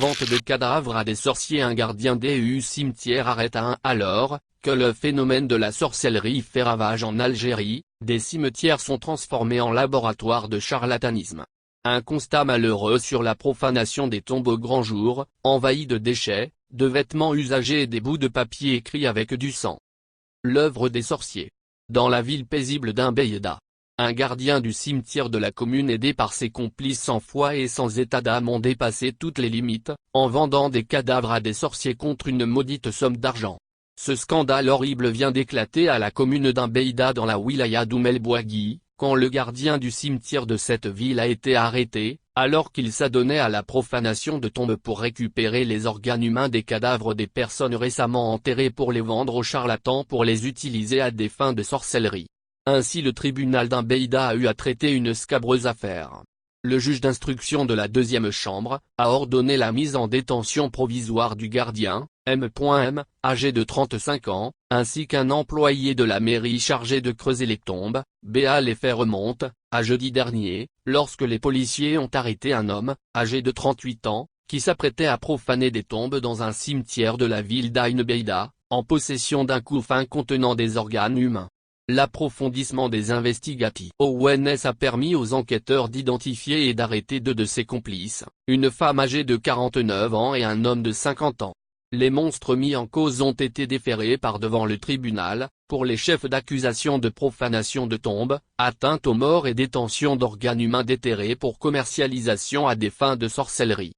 vente de cadavres à des sorciers. Un gardien du cimetière arrête alors que le phénomène de la sorcellerie fait ravage en Algérie, des cimetières sont transformés en laboratoire de charlatanisme. Un constat malheureux sur la profanation des tombes au grand jour, envahies de déchets, de vêtements usagés et des bouts de papier écrits avec du sang. L'œuvre des sorciers. Dans la ville paisible d'Inbeïda, un gardien du cimetière de la commune aidé par ses complices sans foi et sans état d'âme ont dépassé toutes les limites, en vendant des cadavres à des sorciers contre une maudite somme d'argent. Ce scandale horrible vient d'éclater à la commune d'Inbeïda dans la wilaya d'Oum El Bouaghi, quand le gardien du cimetière de cette ville a été arrêté, alors qu'il s'adonnait à la profanation de tombes pour récupérer les organes humains des cadavres des personnes récemment enterrées pour les vendre aux charlatans pour les utiliser à des fins de sorcellerie. Ainsi le tribunal d'Inbeïda a eu à traiter une scabreuse affaire. Le juge d'instruction de la deuxième chambre a ordonné la mise en détention provisoire du gardien, M.M., âgé de 35 ans, ainsi qu'un employé de la mairie chargé de creuser les tombes. Les faits remontent à jeudi dernier, lorsque les policiers ont arrêté un homme, âgé de 38 ans, qui s'apprêtait à profaner des tombes dans un cimetière de la ville d'Inbeïda, en possession d'un couffin contenant des organes humains. L'approfondissement des investigations ONS a permis aux enquêteurs d'identifier et d'arrêter deux de ses complices, une femme âgée de 49 ans et un homme de 50 ans. Les monstres mis en cause ont été déférés par devant le tribunal, pour les chefs d'accusation de profanation de tombes, atteinte aux morts et détention d'organes humains déterrés pour commercialisation à des fins de sorcellerie.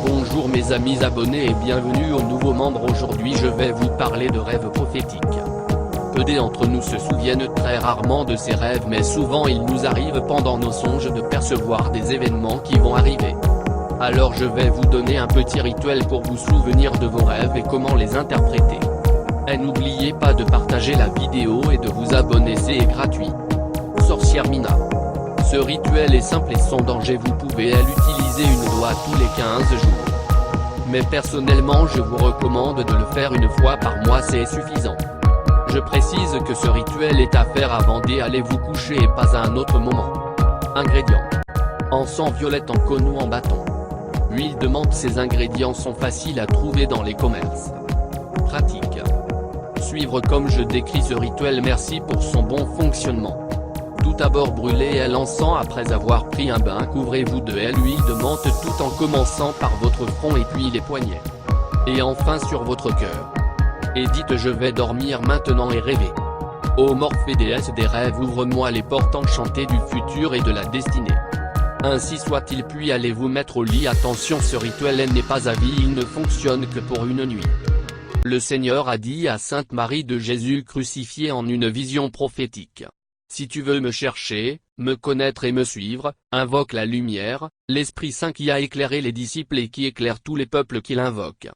Bonjour mes amis abonnés et bienvenue aux nouveaux membres. Aujourd'hui je vais vous parler de rêves prophétiques. Peu d'entre nous se souviennent très rarement de ces rêves, mais souvent il nous arrive pendant nos songes de percevoir des événements qui vont arriver. Alors je vais vous donner un petit rituel pour vous souvenir de vos rêves et comment les interpréter. Et n'oubliez pas de partager la vidéo et de vous abonner, c'est gratuit. Sorcière Mina. Ce rituel est simple et sans danger, vous pouvez l'utiliser une fois tous les 15 jours. Mais personnellement je vous recommande de le faire une fois par mois, c'est suffisant. Je précise que ce rituel est à faire avant d'aller vous coucher et pas à un autre moment. Ingrédients. Encens violette en cône ou en bâton. Huile de menthe. Ces ingrédients sont faciles à trouver dans les commerces. Pratique. Suivre comme je décris ce rituel. Merci pour son bon fonctionnement. Tout d'abord brûlez l'encens après avoir pris un bain. Couvrez-vous de l'huile de menthe tout en commençant par votre front et puis les poignets. Et enfin sur votre cœur. Et dites je vais dormir maintenant et rêver. Ô Morphée déesse des rêves, ouvre-moi les portes enchantées du futur et de la destinée. Ainsi soit-il, puis allez vous mettre au lit. Attention, ce rituel n'est pas à vie, il ne fonctionne que pour une nuit. Le Seigneur a dit à Sainte Marie de Jésus crucifié en une vision prophétique: si tu veux me chercher, me connaître et me suivre, invoque la lumière, l'Esprit Saint qui a éclairé les disciples et qui éclaire tous les peuples qui l'invoquent.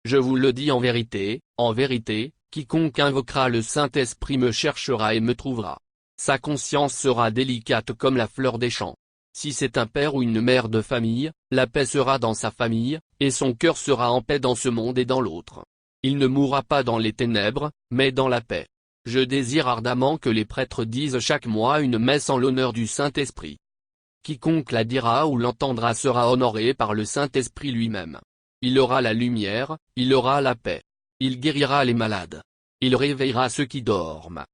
Je vous le dis en vérité, quiconque invoquera le Saint-Esprit me cherchera et me trouvera. Sa conscience sera délicate comme la fleur des champs. Si c'est un père ou une mère de famille, la paix sera dans sa famille, et son cœur sera en paix dans ce monde et dans l'autre. Il ne mourra pas dans les ténèbres, mais dans la paix. Je désire ardemment que les prêtres disent chaque mois une messe en l'honneur du Saint-Esprit. Quiconque la dira ou l'entendra sera honoré par le Saint-Esprit lui-même. Il aura la lumière, il aura la paix. Il guérira les malades. Il réveillera ceux qui dorment.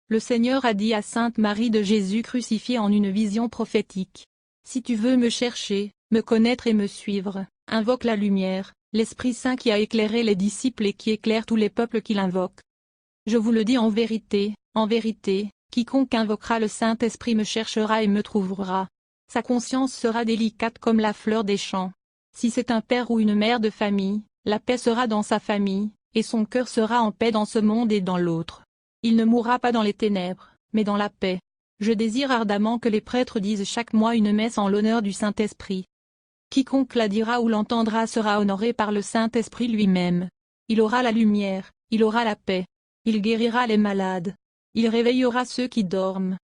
Le Seigneur a dit à Sainte Marie de Jésus crucifié en une vision prophétique: si tu veux me chercher, me connaître et me suivre, invoque la lumière, l'Esprit Saint qui a éclairé les disciples et qui éclaire tous les peuples qui l'invoquent. Je vous le dis en vérité, quiconque invoquera le Saint-Esprit me cherchera et me trouvera. Sa conscience sera délicate comme la fleur des champs. Si c'est un père ou une mère de famille, la paix sera dans sa famille, et son cœur sera en paix dans ce monde et dans l'autre. Il ne mourra pas dans les ténèbres, mais dans la paix. Je désire ardemment que les prêtres disent chaque mois une messe en l'honneur du Saint-Esprit. Quiconque la dira ou l'entendra sera honoré par le Saint-Esprit lui-même. Il aura la lumière, il aura la paix. Il guérira les malades. Il réveillera ceux qui dorment.